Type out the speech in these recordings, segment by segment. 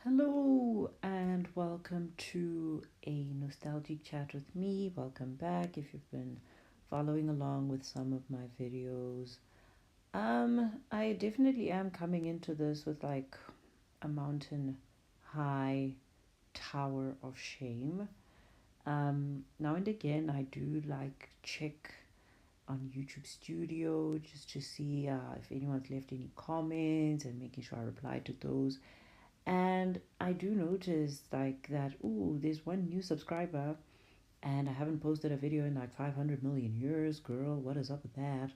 Hello and welcome to a nostalgic chat with me. Welcome back if you've been following along with some of my videos. I definitely am coming into this with like a mountain high tower of shame. Now and again I do like check on YouTube Studio just to see if anyone's left any comments and making sure I reply to those. And I do notice like that, ooh, there's one new subscriber and I haven't posted a video in like 500 million years, girl. What is up with that?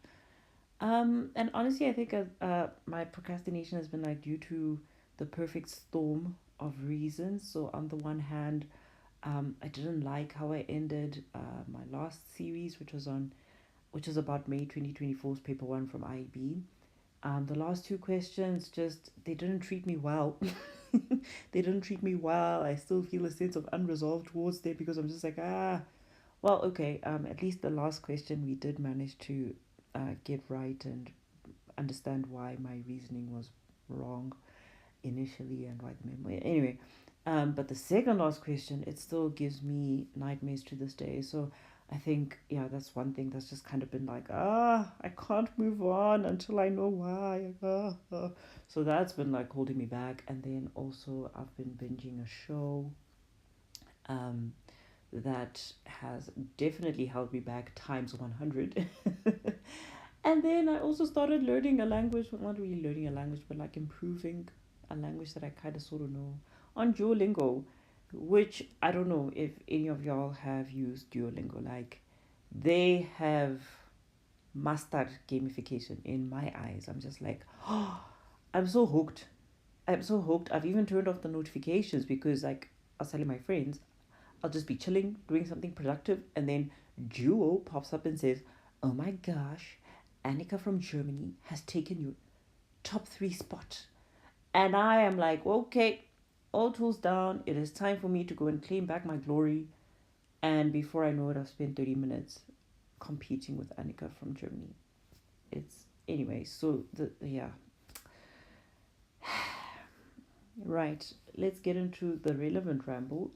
And honestly, I think my procrastination has been like due to the perfect storm of reasons. So on the one hand, I didn't like how I ended my last series, which was about May 2024's paper one from IEB. The last two questions just they didn't treat me well. They didn't treat me well. I still feel a sense of unresolved towards them because I'm just like well, okay. At least the last question we did manage to get right and understand why my reasoning was wrong initially and why the memory. Anyway, but the second last question, it still gives me nightmares to this day. So I think, yeah, that's one thing that's just kind of been like, I can't move on until I know why. So that's been like holding me back. And then also, I've been binging a show um, that has definitely held me back times 100. And then I also started learning a language, well, not really learning a language, but like improving a language that I kind of sort of know on Duolingo, which I don't know if any of y'all have used Duolingo. Like, they have mastered gamification in my eyes. I'm just like, oh, I'm so hooked. I'm so hooked. I've even turned off the notifications because, like, I was telling my friends, I'll just be chilling, doing something productive, and then Duo pops up and says, "Oh my gosh, Annika from Germany has taken your top three spot." And I am like, okay, all tools down. It is time for me to go and claim back my glory. And before I know it, I've spent 30 minutes competing with Annika from Germany. It's anyway, so yeah. Right, let's get into the relevant ramble.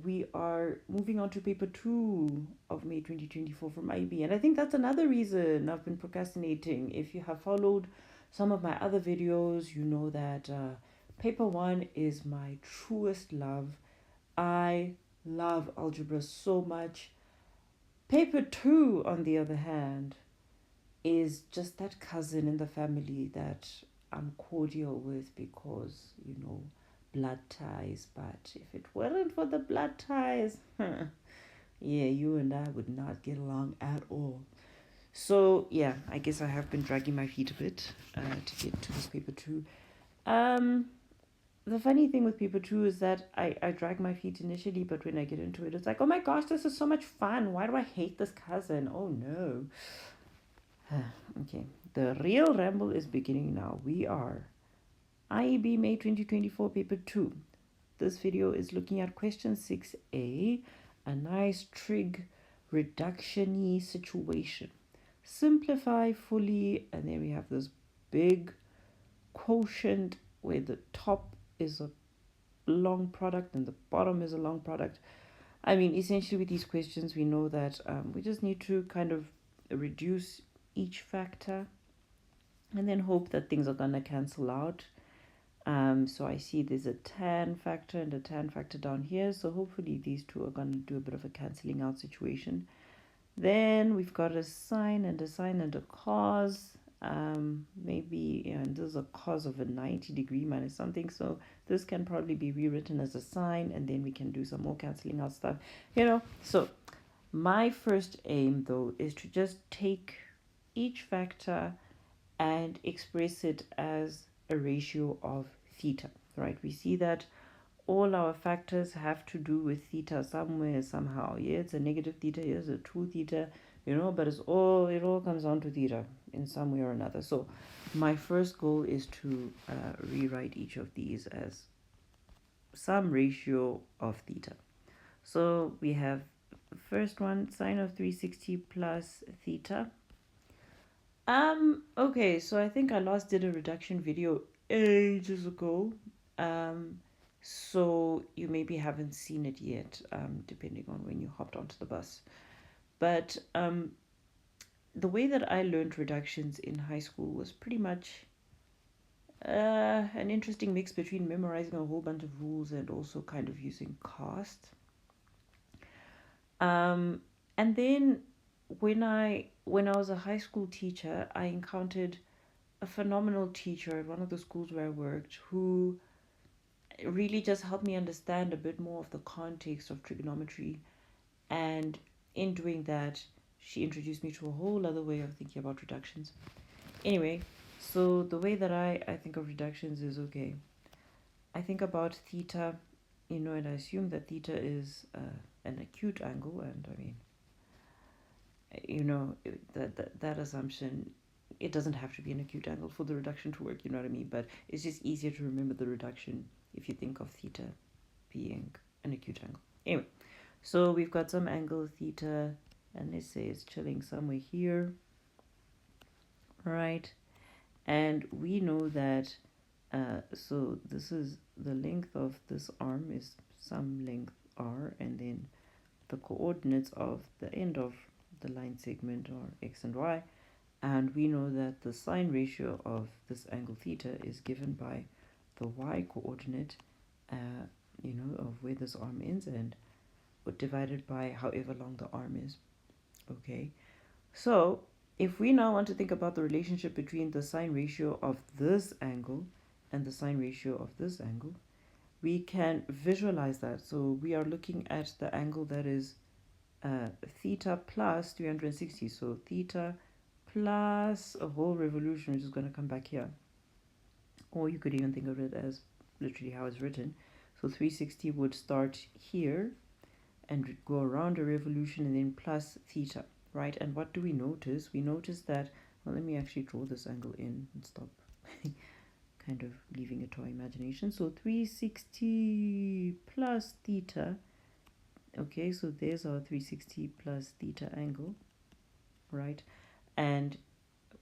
We are moving on to paper two of May 2024 from IB. And I think that's another reason I've been procrastinating. If you have followed some of my other videos, you know that paper one is my truest love. I love algebra so much. Paper two, on the other hand, is just that cousin in the family that I'm cordial with because, blood ties. But if it weren't for the blood ties, yeah, you and I would not get along at all. So, yeah, I guess I have been dragging my feet a bit to get to this paper two. Um, the funny thing with paper two is that I drag my feet initially, but when I get into it, it's like, oh my gosh, this is so much fun. Why do I hate this cousin? Oh no. Okay, the real ramble is beginning now. We are IEB May 2024 paper 2. This video is looking at question 6a, a nice trig reduction-y situation. Simplify fully, and then we have this big quotient where the top is a long product and the bottom is a long product. I mean, essentially with these questions, we know that we just need to kind of reduce each factor and then hope that things are going to cancel out. So I see there's a tan factor and a tan factor down here. So hopefully these two are going to do a bit of a cancelling out situation. Then we've got a sine and a cos. Maybe, and this is a cos of a 90-degree minus something. So this can probably be rewritten as a sine, and then we can do some more cancelling out stuff. So my first aim, though, is to just take each factor and express it as a ratio of theta, right? We see that all our factors have to do with theta somewhere, somehow. Yeah, it's a negative theta, here's a 2 theta, but it all comes down to theta in some way or another. So my first goal is to rewrite each of these as some ratio of theta. So we have the first one, sine of 360 plus theta. Okay, so I think I last did a reduction video ages ago. Um, so you maybe haven't seen it yet, depending on when you hopped onto the bus. But the way that I learned reductions in high school was pretty much an interesting mix between memorizing a whole bunch of rules and also kind of using cast. And then when I was a high school teacher, I encountered a phenomenal teacher at one of the schools where I worked who really just helped me understand a bit more of the context of trigonometry. And in doing that, she introduced me to a whole other way of thinking about reductions. Anyway, so the way that I think of reductions is okay. I think about theta, and I assume that theta is an acute angle, and I mean, that assumption, it doesn't have to be an acute angle for the reduction to work, you know what I mean? But it's just easier to remember the reduction if you think of theta being an acute angle. Anyway, so we've got some angle theta, and let's say it's chilling somewhere here, right? And we know that, so this is the length of this arm is some length r, and then the coordinates of the end of the line segment are x and y. And we know that the sine ratio of this angle theta is given by the y coordinate, of where this arm ends, and divided by however long the arm is. Okay, so if we now want to think about the relationship between the sine ratio of this angle and the sine ratio of this angle, we can visualize that. So we are looking at the angle that is theta plus 360. So theta plus a whole revolution, which is going to come back here. Or you could even think of it as literally how it's written. So 360 would start here and go around a revolution and then plus theta, right? And what do we notice? We notice that, well, let me actually draw this angle in and stop kind of leaving it to our imagination. So 360 plus theta. Okay, so there's our 360 plus theta angle, right? And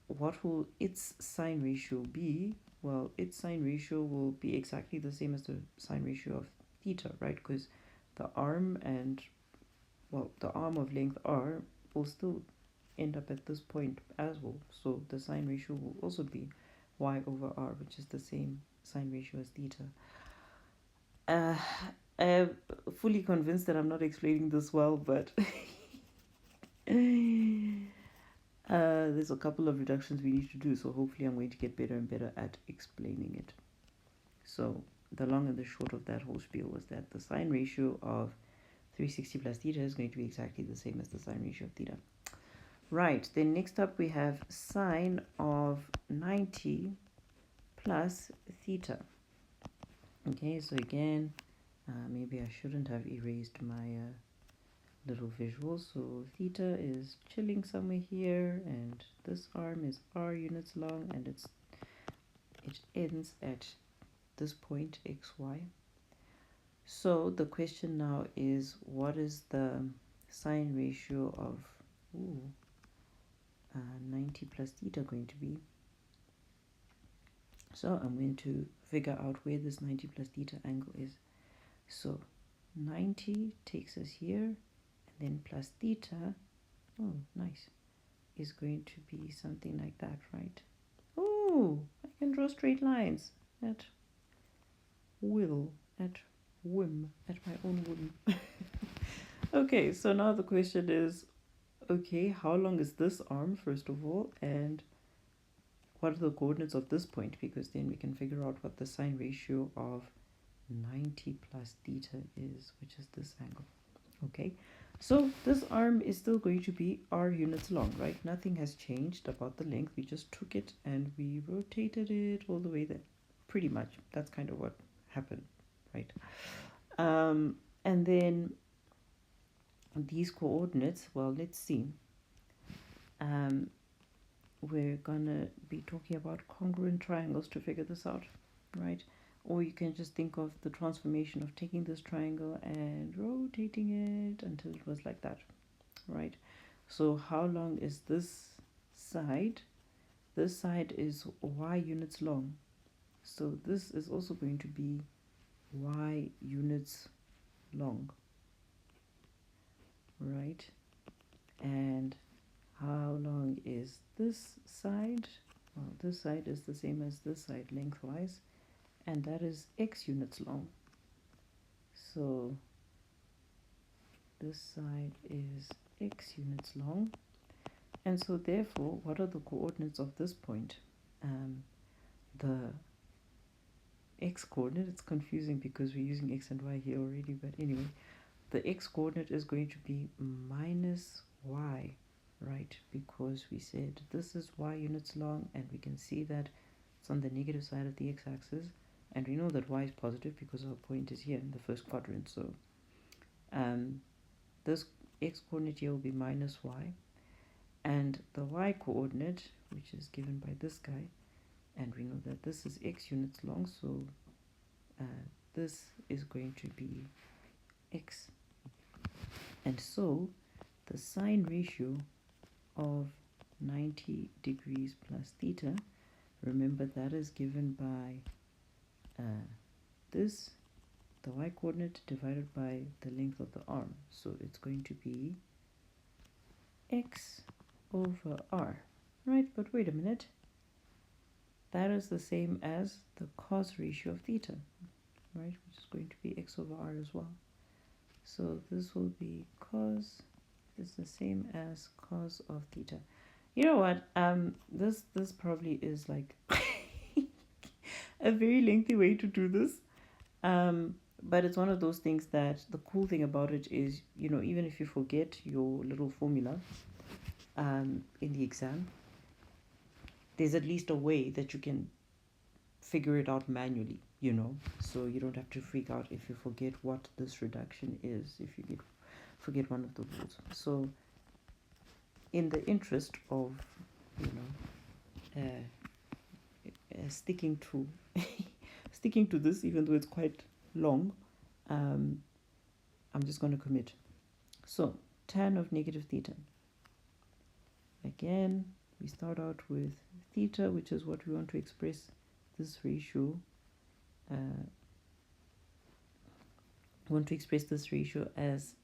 what will its sine ratio be? Well, its sine ratio will be exactly the same as the sine ratio of theta, right? Because the arm the arm of length r will still end up at this point as well. So the sine ratio will also be y over r, which is the same sine ratio as theta. I'm fully convinced that I'm not explaining this well, but there's a couple of reductions we need to do, so hopefully I'm going to get better and better at explaining it. So the long and the short of that whole spiel was that the sine ratio of 360 plus theta is going to be exactly the same as the sine ratio of theta. Right, then next up we have sine of 90 plus theta. Okay, so again, maybe I shouldn't have erased my little visual. So theta is chilling somewhere here, and this arm is r units long, and it ends at this point xy. So the question now is, what is the sine ratio of 90 plus theta going to be? So I'm going to figure out where this 90 plus theta angle is. So 90 takes us here, and then plus theta, oh nice, is going to be something like that, right? Oh, I can draw straight lines at will, at whim, at my own whim. Okay, so now the question is, okay, how long is this arm first of all, and what are the coordinates of this point? Because then we can figure out what the sine ratio of 90 plus theta is, which is this angle. Okay, so this arm is still going to be r units long, right? Nothing has changed about the length. We just took it and we rotated it all the way there. Pretty much, that's kind of what happened, right? And then these coordinates, well, let's see. We're gonna be talking about congruent triangles to figure this out, right? Or you can just think of the transformation of taking this triangle and rotating it until it was like that, right? So how long is this side? This side is y units long. So this is also going to be y units long, right? And how long is this side? Well, this side is the same as this side lengthwise, and that is x units long. So this side is x units long, and so therefore, what are the coordinates of this point? The x coordinate, it's confusing because we're using x and y here already, but anyway, the x coordinate is going to be minus y, right? Because we said this is y units long, and we can see that it's on the negative side of the x-axis, and we know that y is positive because our point is here in the first quadrant. So this x coordinate here will be minus y, and the y coordinate, which is given by this guy, and we know that this is x units long, so this is going to be x. And so the sine ratio of 90 degrees plus theta, remember that is given by this, the y coordinate divided by the length of the arm. So it's going to be x over r, right? But wait a minute. That is the same as the cos ratio of theta, right? Which is going to be x over r as well. So this will be cos, is the same as cos of theta. You know what? This probably is like a very lengthy way to do this. But it's one of those things that the cool thing about it is, you know, even if you forget your little formula in the exam, there's at least a way that you can figure it out manually, you know, so you don't have to freak out if you forget what this reduction is, if you forget one of the rules. So in the interest of, you know, sticking to this, even though it's quite long, I'm just going to commit. So tan of negative theta, again we start out with theta, which is what we want to express this ratio. We want to express this ratio as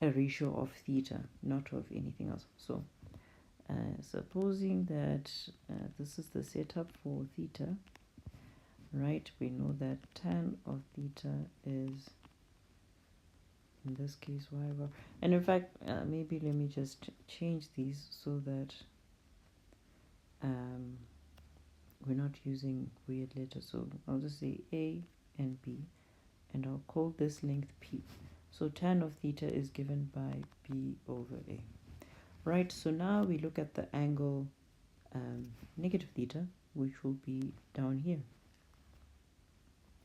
a ratio of theta, not of anything else. So supposing that this is the setup for theta, right? We know that tan of theta is, in this case, y over, and in fact, maybe let me just change these so that we're not using weird letters. So I'll just say A and B, and I'll call this length P. So tan of theta is given by B over A. Right, so now we look at the angle negative theta, which will be down here.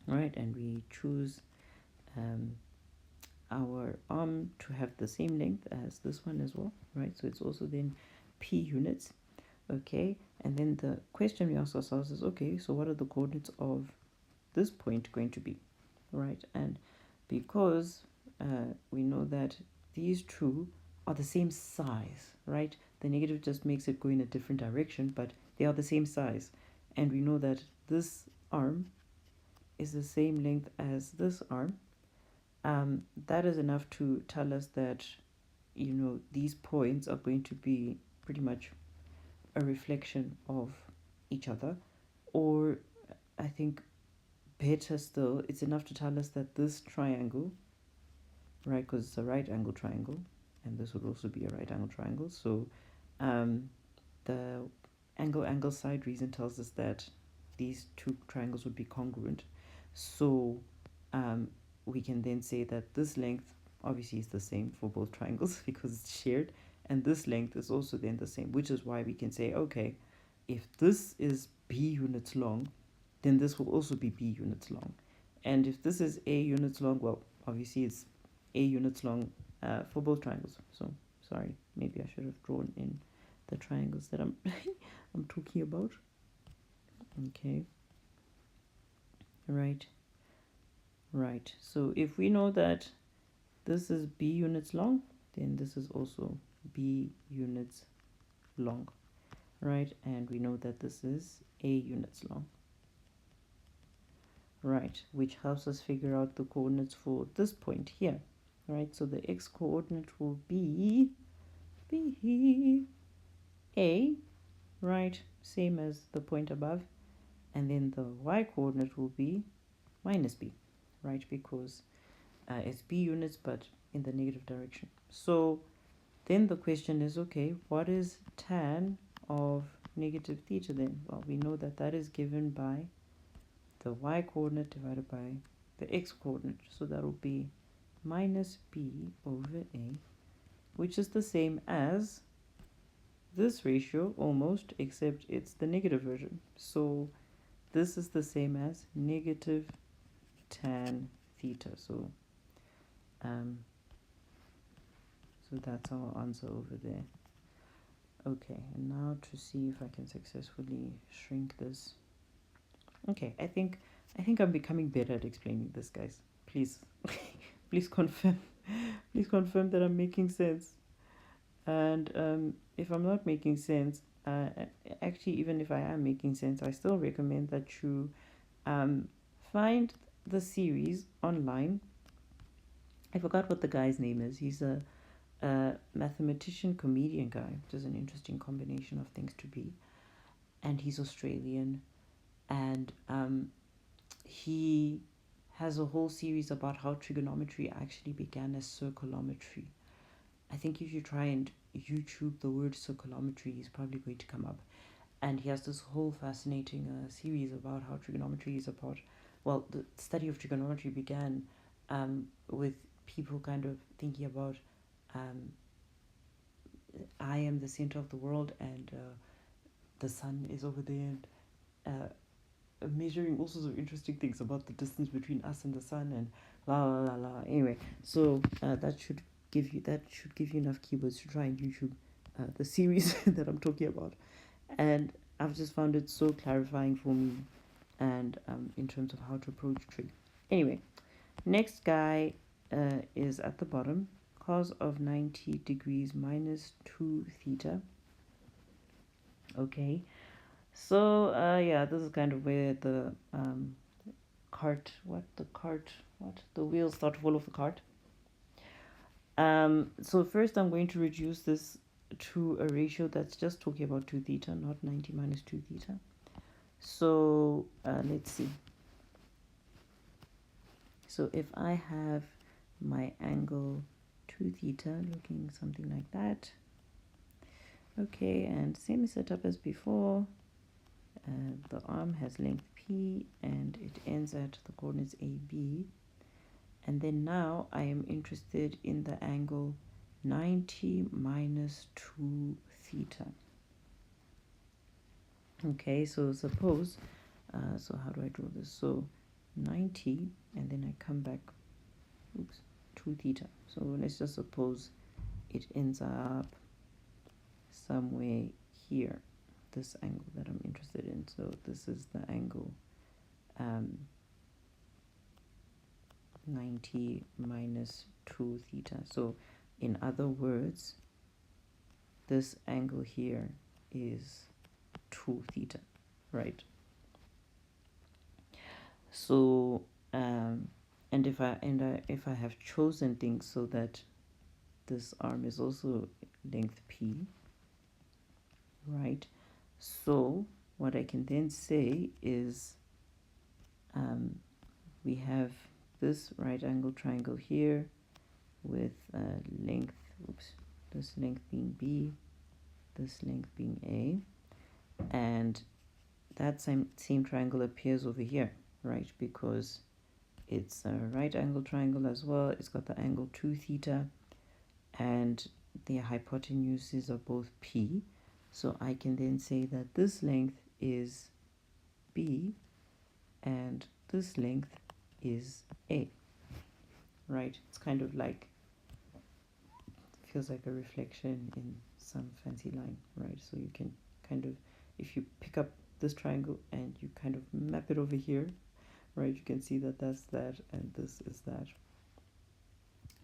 Right, and we choose our arm to have the same length as this one as well, right? So it's also then P units. Okay, and then the question we ask ourselves is, okay, so what are the coordinates of this point going to be, right? And because we know that these two are the same size, right? The negative just makes it go in a different direction, but they are the same size. And we know that this arm is the same length as this arm. That is enough to tell us that, you know, these points are going to be pretty much a reflection of each other, or I think better still, it's enough to tell us that this triangle, right, because it's a right angle triangle, and this would also be a right angle triangle, so the angle side reason tells us that these two triangles would be congruent. So we can then say that this length obviously is the same for both triangles because it's shared, and this length is also then the same, which is why we can say, okay, if this is B units long, then this will also be B units long. And if this is A units long, well, obviously it's A units long for both triangles. So, sorry, maybe I should have drawn in the triangles that I'm I'm talking about. Okay. Right. So if we know that this is B units long, then this is also B units long, right? And we know that this is A units long. right, which helps us figure out the coordinates for this point here, right? So the x coordinate will be A, right, same as the point above, and then the y coordinate will be minus B, right, because it's B units but in the negative direction. So then the question is, okay, what is tan of negative theta then? Well, we know that that is given by the y coordinate divided by the x coordinate, so that will be minus B over A, which is the same as this ratio almost, except it's the negative version. So this is the same as negative tan theta. So that's our answer over there. Okay, and now to see if I can successfully shrink this. Okay, I think I'm becoming better at explaining this, guys. Please please confirm that I'm making sense. And if I'm not making sense, actually, even if I am making sense, I still recommend that you find the series online. I forgot what the guy's name is. He's a mathematician comedian guy, which is an interesting combination of things to be. And he's Australian, and he has a whole series about how trigonometry actually began as circulometry. I think if you try and YouTube the word circulometry, he's probably going to come up. And he has this whole fascinating series about how trigonometry is about, well, the study of trigonometry began with people kind of thinking about I am the center of the world, and the sun is over there, and measuring all sorts of interesting things about the distance between us and the sun, and la la la la. Anyway, so that should give you enough keywords to try and YouTube the series that I'm talking about, and I've just found it so clarifying for me, and in terms of how to approach trig. Anyway, next guy is at the bottom, cos of 90 degrees minus 2 theta. Okay, so yeah, this is kind of where the the wheels start to fall off the cart. So first I'm going to reduce this to a ratio that's just talking about 2 theta, not 90 minus 2 theta. So let's see. So if I have my angle 2 theta looking something like that, okay, and same setup as before. The arm has length P and it ends at the coordinates AB. And then now I am interested in the angle 90 minus 2 theta. Okay, so suppose, so how do I draw this? So 90, and then I come back, 2 theta. So let's just suppose it ends up somewhere here, this angle that I'm interested in. So this is the angle 90 minus 2 theta. So in other words, this angle here is 2 theta, right? So and if I have chosen things so that this arm is also length P, right? So what I can then say is we have this right angle triangle here with length, this length being B, this length being A, and that same triangle appears over here, right? Because it's a right angle triangle as well. It's got the angle 2 theta, and their hypotenuses are both P. So I can then say that this length is B and this length is A, right? It's kind of like, feels like a reflection in some fancy line, right? So you can kind of, if you pick up this triangle and you kind of map it over here, right, you can see that that's that and this is that,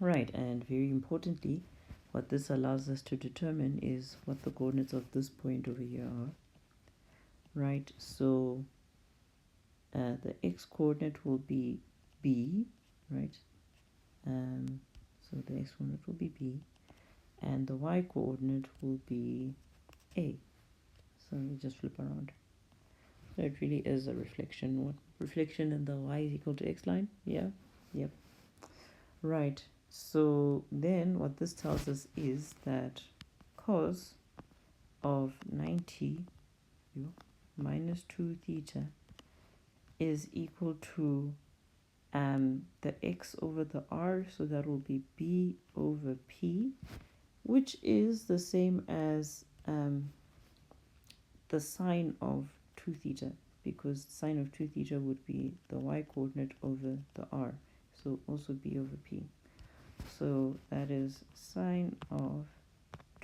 right? And very importantly, what this allows us to determine is what the coordinates of this point over here are, right? So the x coordinate will be b, right? So the x coordinate will be b, and the y coordinate will be a. So we just flip around. So it really is a reflection. What reflection in the y is equal to x line? Yeah, yep. Right. So then what this tells us is that cos of 90 minus 2 theta is equal to the x over the r, so that will be b over p, which is the same as the sine of 2 theta, because sine of 2 theta would be the y coordinate over the r, so also b over p. So that is sine of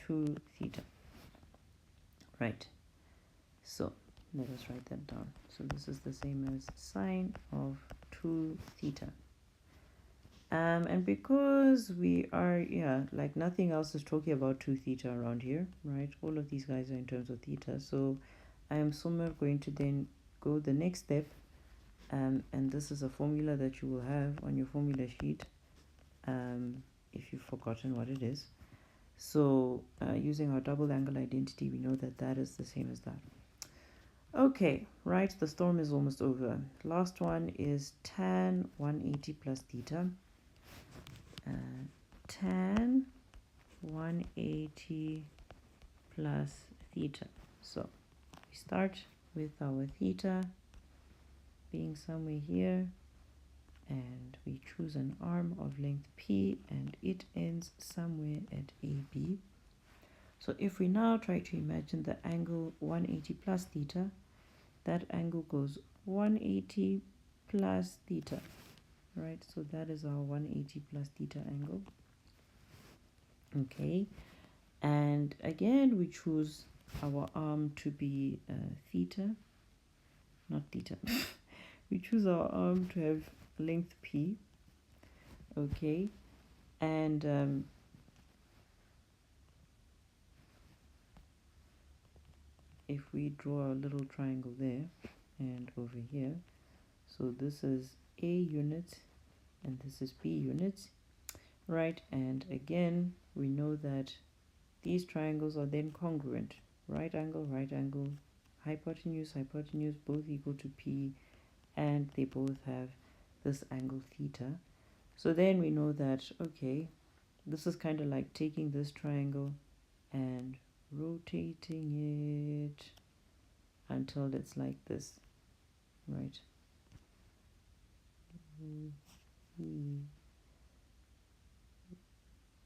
2 theta. Right. So let us write that down. So this is the same as sine of 2 theta. And because we are, like nothing else is talking about 2 theta around here, right? All of these guys are in terms of theta. So I am somewhere going to then go the next step. And this is a formula that you will have on your formula sheet if you've forgotten what it is. So using our double angle identity, we know that that is the same as that. Okay, right, the storm is almost over. Last one is tan 180 plus theta. Tan 180 plus theta. So we start with our theta being somewhere here, and we choose an arm of length p, and it ends somewhere at AB. So if we now try to imagine the angle 180 plus theta, that angle goes 180 plus theta, right? So that is our 180 plus theta angle. Okay, and again we choose our arm to be theta, not theta. We choose our arm to have length p. Okay, and if we draw a little triangle there and over here, so this is a unit and this is b units, right? And again we know that these triangles are then congruent. Right angle, hypotenuse, both equal to p, and they both have this angle theta. So then we know that, okay, this is kind of like taking this triangle and rotating it until it's like this, right?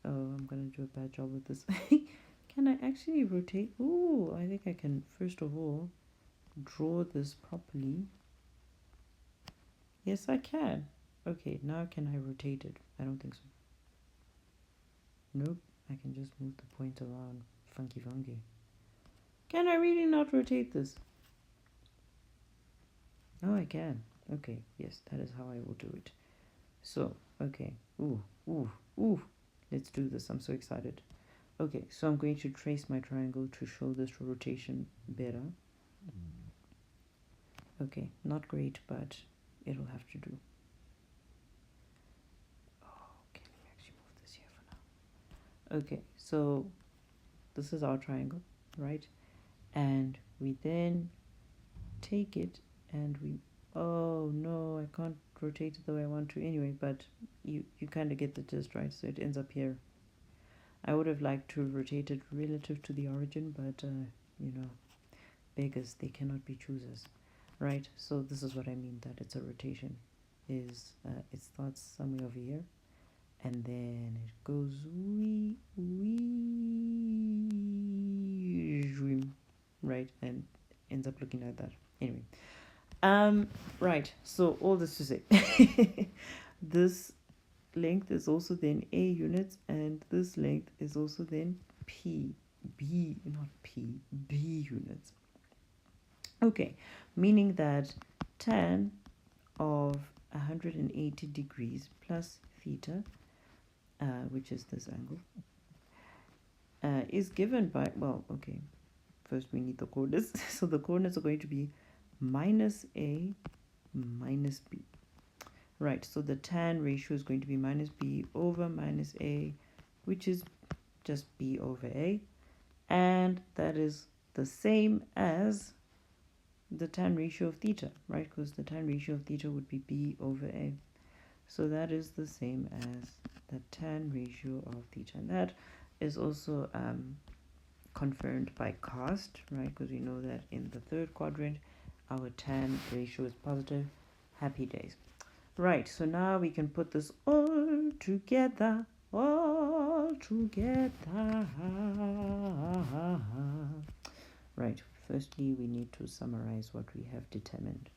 Oh, I'm gonna do a bad job with this. Can I actually rotate? Oh, I think I can first of all draw this properly. Yes, I can. Okay, now can I rotate it? I don't think so. Nope, I can just move the point around. Funky. Can I really not rotate this? Oh, I can. Okay, yes, that is how I will do it. So, okay. Ooh. Let's do this. I'm so excited. Okay, so I'm going to trace my triangle to show this rotation better. Okay, not great, but it'll have to do. Okay, let me actually move this here for now. Okay, so this is our triangle, right? And we then take it and we, oh no, I can't rotate it the way I want to anyway, but you kind of get the gist, right? So it ends up here. I would have liked to rotate it relative to the origin, but you know, beggars, they cannot be choosers, right? So this is what I mean, that it's a rotation. Is it starts somewhere over here, and then it goes right, and ends up looking like that. Anyway, right. So all this to say, this length is also then a units, and this length is also then b units. Okay, meaning that tan of 180 degrees plus theta, which is this angle, is given by, well, okay, first we need the coordinates. So the coordinates are going to be minus a minus b. Right, so the tan ratio is going to be minus b over minus a, which is just b over a, and that is the same as the tan ratio of theta, right? Because the tan ratio of theta would be b over a. So that is the same as the tan ratio of theta, and that is also confirmed by cast, right? Because we know that in the third quadrant our tan ratio is positive. Happy days. Right, so now we can put this all together. Right, firstly we need to summarize what we have determined.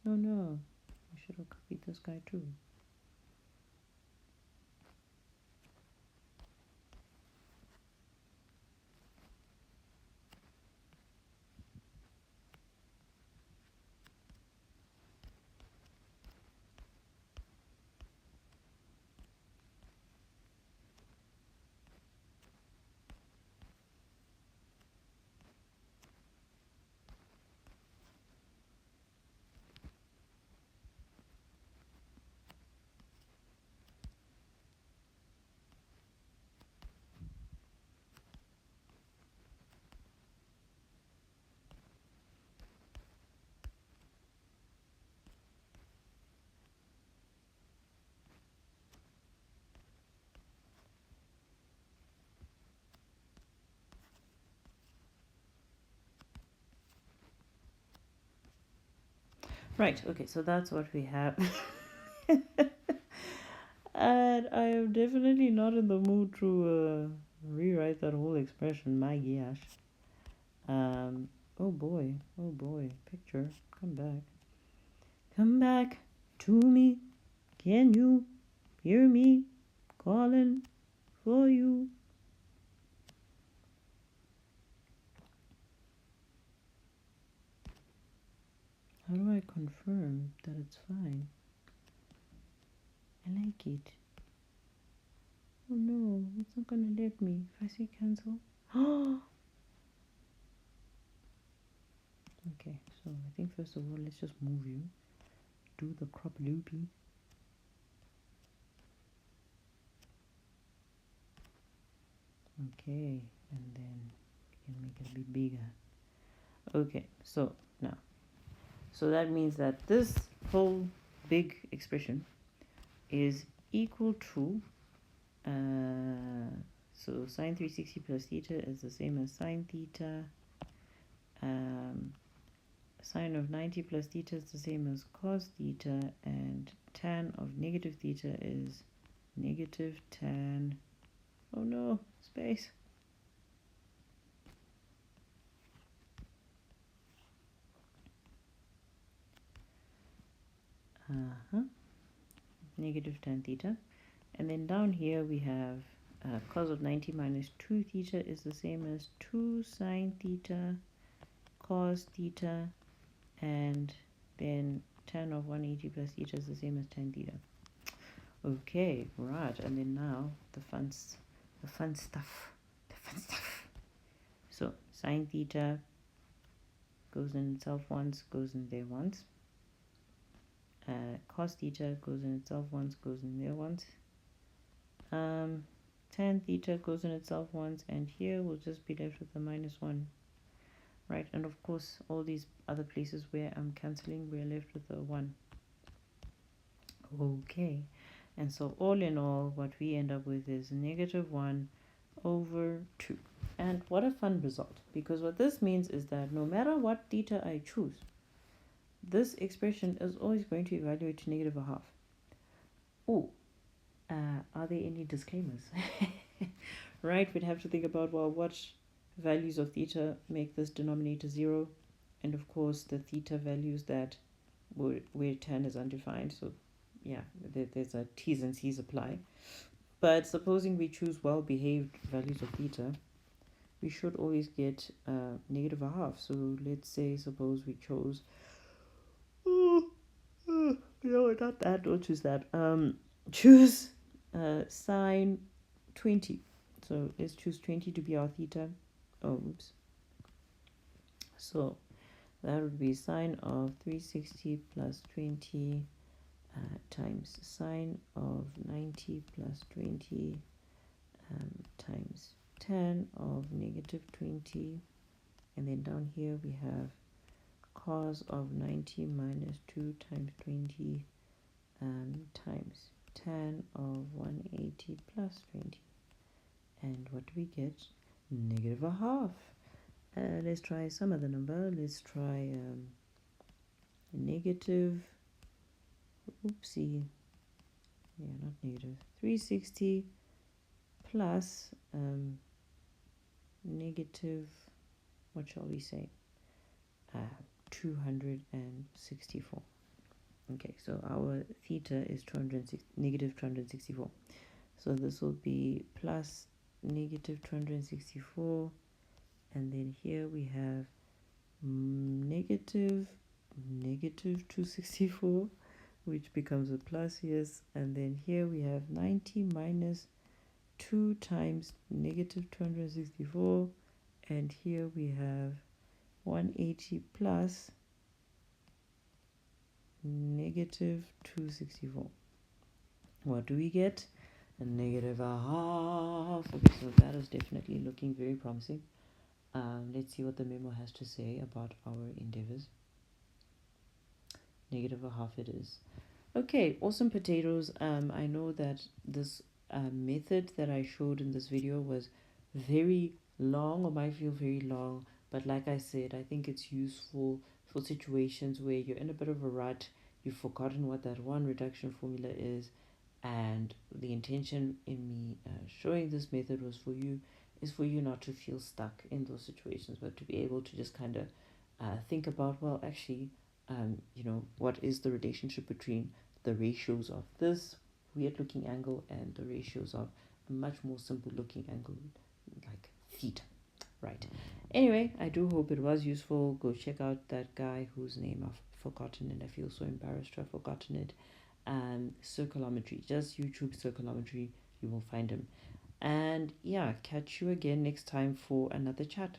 Oh no, I should have copied this guy too. Right, okay, so that's what we have. And I am definitely not in the mood to rewrite that whole expression, my gosh. Oh boy, picture, come back. Come back to me, can you hear me calling for you? How do I confirm that it's fine? I like it. Oh no, it's not gonna let me. If I say cancel. Okay, so I think first of all, let's just move you. Do the crop loopy. Okay, and then you can make it a bit bigger. Okay, so now, so that means that this whole big expression is equal to, so sine 360 plus theta is the same as sine theta. Sine of 90 plus theta is the same as cos theta, and tan of negative theta is negative tan, oh no, space, negative tan theta. And then down here we have cos of 90 minus 2 theta is the same as 2 sine theta cos theta, and then tan of 180 plus theta is the same as tan theta. Okay, right, and then now the fun stuff. So sine theta goes in itself once, goes in there once. Cos theta goes in itself once, goes in there once. Tan theta goes in itself once, and here we'll just be left with the minus 1. Right, and of course all these other places where I'm cancelling, we're left with the 1. Okay, and so all in all what we end up with is negative 1 over 2. And what a fun result, because what this means is that no matter what theta I choose, this expression is always going to evaluate to negative a half. Oh, are there any disclaimers? Right, we'd have to think about, well, what values of theta make this denominator 0, and of course the theta values that where tan is undefined, so yeah, there's a T's and C's apply. But supposing we choose well-behaved values of theta, we should always get negative a half. So let's say, suppose we chose no, not that. Don't choose that. Choose sine 20. So let's choose 20 to be our theta. Oh, oops. So that would be sine of 360 plus 20 times sine of 90 plus 20 times tan of negative 20. And then down here we have cos of 90 minus 2 times 20 times tan of 180 plus 20. And what do we get? Negative a half. Let's try some other number. Let's try negative, oopsie, yeah, not negative, 360 plus negative, what shall we say, 264. Okay, so our theta is negative 264. So this will be plus negative 264, and then here we have negative 264, which becomes a plus, yes, and then here we have 90 minus 2 times negative 264, and here we have 180 plus negative 264. What do we get? A negative a half. Okay, so that is definitely looking very promising. Let's see what the memo has to say about our endeavors. Negative a half it is. Okay, awesome potatoes. I know that this method that I showed in this video was very long, or might feel very long, but like I said, I think it's useful for situations where you're in a bit of a rut, you've forgotten what that one reduction formula is, and the intention in me showing this method was for you not to feel stuck in those situations, but to be able to just kind of think about, well, actually, what is the relationship between the ratios of this weird looking angle and the ratios of a much more simple looking angle like theta, right? Anyway, I do hope it was useful. Go check out that guy whose name I've forgotten, and I feel so embarrassed to have forgotten it. Circulometry, just YouTube circulometry, you will find him. And yeah, catch you again next time for another chat.